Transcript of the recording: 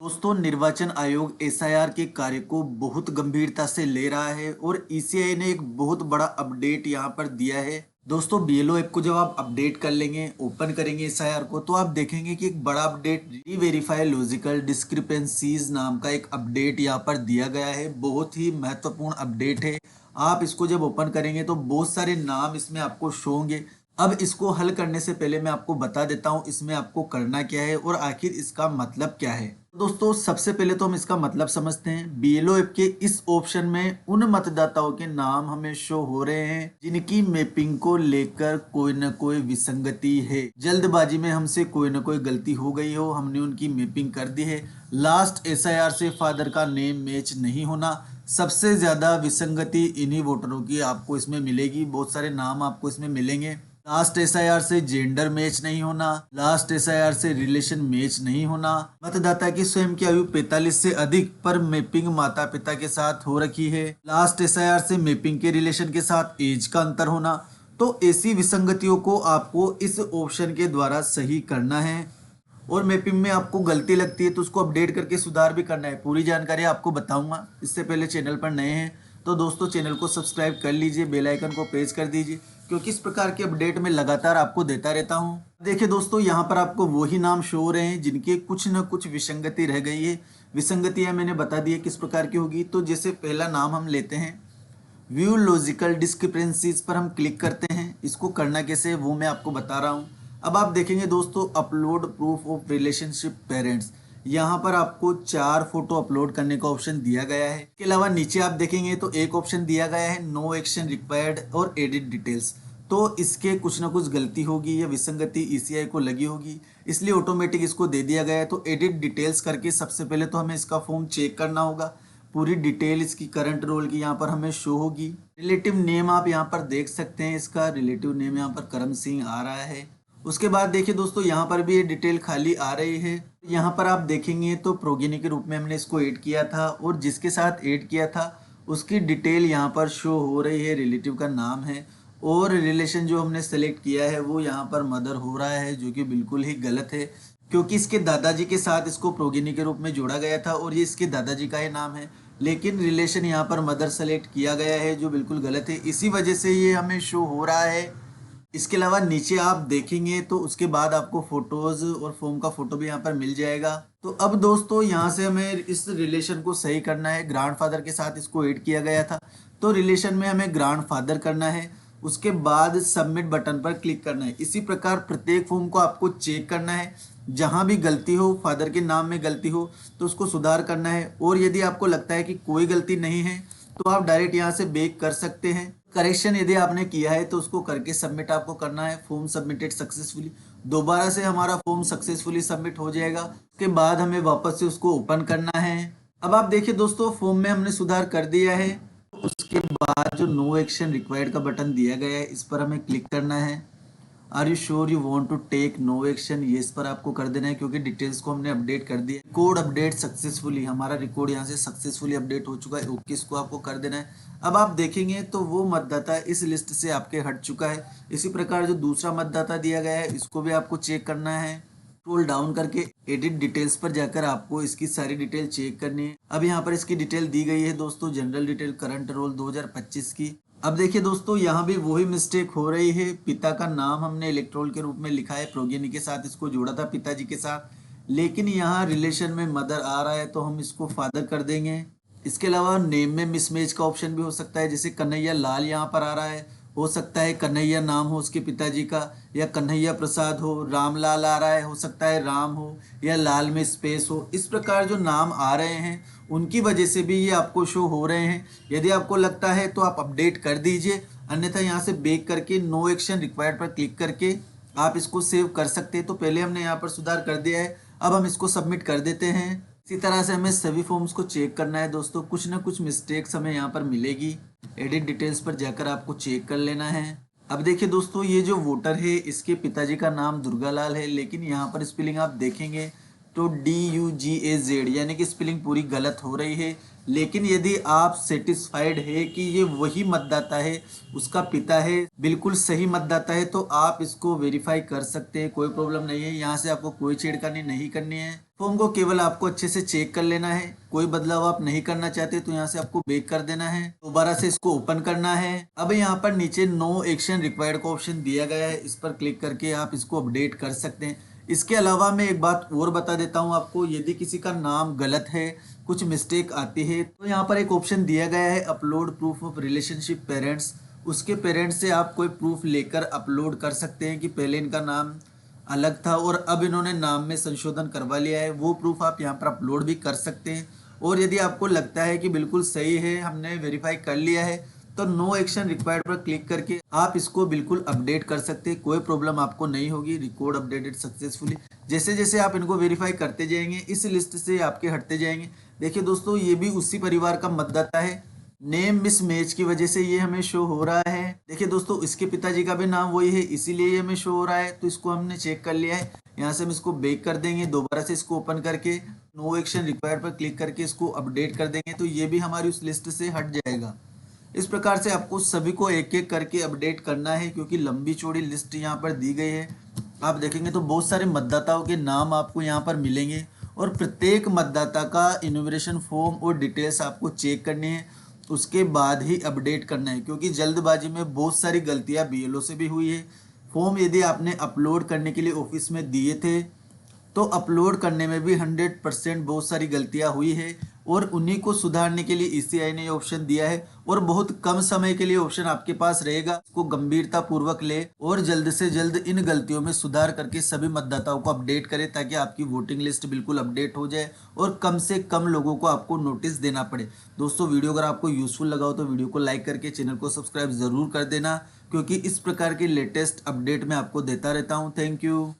दोस्तों, निर्वाचन आयोग एसआईआर के कार्य को बहुत गंभीरता से ले रहा है और ईसीआई ने एक बहुत बड़ा अपडेट यहाँ पर दिया है। दोस्तों, बीएलओ ऐप को जब आप अपडेट कर लेंगे, ओपन करेंगे एसआईआर को, तो आप देखेंगे कि एक बड़ा अपडेट री वेरीफाई लॉजिकल डिस्क्रिपेंसीज नाम का एक अपडेट यहाँ पर दिया गया है। बहुत ही महत्वपूर्ण अपडेट है। आप इसको जब ओपन करेंगे तो बहुत सारे नाम इसमें आपको शो होंगे। अब इसको हल करने से पहले मैं आपको बता देता हूँ इसमें आपको करना क्या है और आखिर इसका मतलब क्या है। दोस्तों, सबसे पहले तो हम इसका मतलब समझते हैं। बीएलओ ऐप के इस ऑप्शन में उन मतदाताओं के नाम हमें शो हो रहे हैं जिनकी मैपिंग को लेकर कोई न कोई विसंगति है। जल्दबाजी में हमसे कोई न कोई गलती हो गई हो, हमने उनकी मैपिंग कर दी है। लास्ट एसआईआर से फादर का नेम मैच नहीं होना, सबसे ज्यादा विसंगति इन्हीं वोटरों की आपको इसमें मिलेगी। बहुत सारे नाम आपको इसमें मिलेंगे। लास्ट एसआईआर से जेंडर मैच नहीं होना, लास्ट एसआईआर से रिलेशन मैच नहीं होना, मतदाता की स्वयं की आयु 45 से अधिक पर मैपिंग माता पिता के साथ हो रखी है, लास्ट एसआईआर से मैपिंग के रिलेशन के साथ एज का अंतर होना। तो ऐसी विसंगतियों को आपको इस ऑप्शन के द्वारा सही करना है। और मैपिंग में आपको गलती लगती है तो उसको अपडेट करके सुधार भी करना है। पूरी जानकारी आपको बताऊंगा। इससे पहले चैनल पर नए हैं तो दोस्तों चैनल को सब्सक्राइब कर लीजिए, बेल आइकन को प्रेस कर दीजिए, क्योंकि इस प्रकार के अपडेट मैं लगातार आपको देता रहता हूं। देखिए दोस्तों, यहाँ पर आपको वही नाम शो हो रहे हैं जिनके कुछ न कुछ विसंगति रह गई है। विसंगतियां मैंने बता दी है किस प्रकार की होगी। तो जैसे पहला नाम हम लेते हैं, व्यू लॉजिकल डिस्क्रिपेंसीज पर हम क्लिक करते हैं। इसको करना कैसे है वो मैं आपको बता रहा हूँ। अब आप देखेंगे दोस्तों, upload proof of relationship parents, यहाँ पर आपको 4 फोटो अपलोड करने का ऑप्शन दिया गया है। इसके अलावा नीचे आप देखेंगे तो एक ऑप्शन दिया गया है नो एक्शन रिक्वायर्ड और एडिट डिटेल्स। तो इसके कुछ ना कुछ गलती होगी या विसंगति ईसीआई को लगी होगी, इसलिए ऑटोमेटिक इसको दे दिया गया है। तो एडिट डिटेल्स करके सबसे पहले तो हमें इसका फॉर्म चेक करना होगा। पूरी डिटेल इसकी करंट रोल की यहाँ पर हमें शो होगी। रिलेटिव नेम आप यहाँ पर देख सकते हैं, इसका रिलेटिव नेम यहाँ पर करम सिंह आ रहा है। उसके बाद देखिए दोस्तों, यहाँ पर भी ये डिटेल खाली आ रही है। यहाँ पर आप देखेंगे तो प्रोगिनी के रूप में हमने इसको ऐड किया था और जिसके साथ ऐड किया था उसकी डिटेल यहाँ पर शो हो रही है। रिलेटिव का नाम है और रिलेशन जो हमने सेलेक्ट किया है वो यहाँ पर मदर हो रहा है, जो कि बिल्कुल ही गलत है, क्योंकि इसके दादाजी के साथ इसको प्रोगिनी के रूप में जोड़ा गया था और ये इसके दादाजी का ही नाम है। लेकिन रिलेशन यहाँ पर मदर सेलेक्ट किया गया है, जो बिल्कुल गलत है। इसी वजह से ये हमें शो हो रहा है। इसके अलावा नीचे आप देखेंगे तो उसके बाद आपको फोटोज और फॉर्म का फोटो भी यहाँ पर मिल जाएगा। तो अब दोस्तों, यहाँ से हमें इस रिलेशन को सही करना है। ग्रैंडफादर के साथ इसको ऐड किया गया था तो रिलेशन में हमें ग्रैंडफादर करना है। उसके बाद सबमिट बटन पर क्लिक करना है। इसी प्रकार प्रत्येक फॉर्म को आपको चेक करना है। जहां भी गलती हो, फादर के नाम में गलती हो तो उसको सुधार करना है। और यदि आपको लगता है कि कोई गलती नहीं है तो आप डायरेक्ट यहाँ से बैक कर सकते हैं। करेक्शन यदि आपने किया है तो उसको करके सबमिट आपको करना है। फॉर्म सबमिटेड सक्सेसफुली, दोबारा से हमारा फॉर्म सक्सेसफुली सबमिट हो जाएगा। उसके बाद हमें वापस से उसको ओपन करना है। अब आप देखिए दोस्तों, फॉर्म में हमने सुधार कर दिया है। उसके बाद जो नो एक्शन रिक्वायर्ड का बटन दिया गया है, इस पर हमें क्लिक करना है। Are you sure you want to take no action, ये इस पर आपको कर देना है, क्योंकि डिटेल्स को हमने अपडेट कर दिया। रिकॉर्ड अपडेट सक्सेसफुली, हमारा रिकॉर्ड यहाँ से सक्सेसफुली अपडेट हो चुका है। ओके, इसको आपको कर देना है। अब आप देखेंगे तो वो मतदाता इस लिस्ट से आपके हट चुका है। इसी प्रकार जो दूसरा मतदाता दिया गया है इसको भी आपको चेक करना है। स्क्रॉल डाउन करके एडिट डिटेल्स पर जाकर आपको इसकी सारी डिटेल चेक करनी है। अब यहाँ पर इसकी डिटेल दी गई है दोस्तों, जनरल डिटेल करंट रोल 2025 की। अब देखिए दोस्तों, यहाँ भी वही मिस्टेक हो रही है। पिता का नाम हमने इलेक्ट्रोल के रूप में लिखा है, प्रोगेनी के साथ इसको जोड़ा था पिताजी के साथ, लेकिन यहाँ रिलेशन में मदर आ रहा है तो हम इसको फादर कर देंगे। इसके अलावा नेम में मिसमैच का ऑप्शन भी हो सकता है। जैसे कन्हैया लाल यहाँ पर आ रहा है, हो सकता है कन्हैया नाम हो उसके पिताजी का, या कन्हैया प्रसाद हो। रामलाल आ रहा है, हो सकता है राम हो, या लाल में स्पेस हो। इस प्रकार जो नाम आ रहे हैं उनकी वजह से भी ये आपको शो हो रहे हैं। यदि आपको लगता है तो आप अपडेट कर दीजिए, अन्यथा यहाँ से बैक करके नो एक्शन रिक्वायर्ड पर क्लिक करके आप इसको सेव कर सकते हैं। तो पहले हमने यहाँ पर सुधार कर दिया है, अब हम इसको सबमिट कर देते हैं। इसी तरह से हमें सभी फॉर्म्स को चेक करना है दोस्तों, कुछ ना कुछ मिस्टेक्स हमें यहाँ पर मिलेगी। एडिट डिटेल्स पर जाकर आपको चेक कर लेना है। अब देखिए दोस्तों, ये जो वोटर है इसके पिताजी का नाम दुर्गालाल है, लेकिन यहाँ पर स्पेलिंग आप देखेंगे तो DUGAZ, यानी कि स्पेलिंग पूरी गलत हो रही है। लेकिन यदि आप सेटिस्फाइड है कि ये वही मतदाता है, उसका पिता है, बिल्कुल सही मतदाता है, तो आप इसको वेरीफाई कर सकते हैं, कोई प्रॉब्लम नहीं है। यहाँ से आपको कोई छेड़खानी नहीं करनी है। फॉर्म को केवल आपको अच्छे से चेक कर लेना है। कोई बदलाव आप नहीं करना चाहते तो यहाँ से आपको बैक कर देना है, दोबारा से इसको ओपन करना है। अब यहाँ पर नीचे नो एक्शन रिक्वायर्ड का ऑप्शन दिया गया है, इस पर क्लिक करके आप इसको अपडेट कर सकते हैं। इसके अलावा मैं एक बात और बता देता हूँ आपको, यदि किसी का नाम गलत है, कुछ मिस्टेक आती है, तो यहाँ पर एक ऑप्शन दिया गया है upload proof of relationship parents. उसके पेरेंट्स से आप कोई प्रूफ लेकर अपलोड कर सकते हैं कि पहले इनका नाम अलग था और अब इन्होंने नाम में संशोधन करवा लिया है, वो प्रूफ आप यहाँ पर अपलोड भी कर सकते हैं। और यदि आपको लगता है कि बिल्कुल सही है, हमने वेरीफाई कर लिया है, तो नो एक्शन रिक्वायर्ड पर क्लिक करके आप इसको बिल्कुल अपडेट कर सकते हैं। कोई प्रॉब्लम आपको नहीं होगी। Record updated successfully. जैसे जैसे आप इनको वेरीफाई करते जाएंगे, इस लिस्ट से आपके हटते जाएंगे। देखिए दोस्तों, ये भी उसी परिवार का मतदाता है। नेम मिस मैच की वजह से ये हमें शो हो रहा है। देखिए दोस्तों, इसके पिताजी का भी नाम वही है, इसीलिए ये हमें शो हो रहा है। तो इसको हमने चेक कर लिया है। यहाँ से हम इसको बैक कर देंगे, दोबारा से इसको ओपन करके नो एक्शन रिक्वायर्ड पर क्लिक करके इसको अपडेट कर देंगे, तो ये भी हमारी उस लिस्ट से हट जाएगा। इस प्रकार से आपको सभी को एक एक करके अपडेट करना है, क्योंकि लंबी चौड़ी लिस्ट यहाँ पर दी गई है। आप देखेंगे तो बहुत सारे मतदाताओं के नाम आपको यहाँ पर मिलेंगे और प्रत्येक मतदाता का इन्यूमरेशन फॉर्म और डिटेल्स आपको चेक करनी है, उसके बाद ही अपडेट करना है, क्योंकि जल्दबाजी में बहुत सारी गलतियां बीएलओ से भी हुई है। फॉर्म यदि आपने अपलोड करने के लिए ऑफिस में दिए थे, तो अपलोड करने में भी 100% बहुत सारी गलतियां हुई है और उन्हीं को सुधारने के लिए ईसीआई ने ये ऑप्शन दिया है और बहुत कम समय के लिए ऑप्शन आपके पास रहेगा। इसको गंभीरता पूर्वक ले और जल्द से जल्द इन गलतियों में सुधार करके सभी मतदाताओं को अपडेट करें, ताकि आपकी वोटिंग लिस्ट बिल्कुल अपडेट हो जाए और कम से कम लोगों को आपको नोटिस देना पड़े। दोस्तों, वीडियो अगर आपको यूजफुल लगा हो तो वीडियो को लाइक करके चैनल को सब्सक्राइब जरूर कर देना, क्योंकि इस प्रकार के लेटेस्ट अपडेट मैं आपको देता रहता हूँ। Thank you.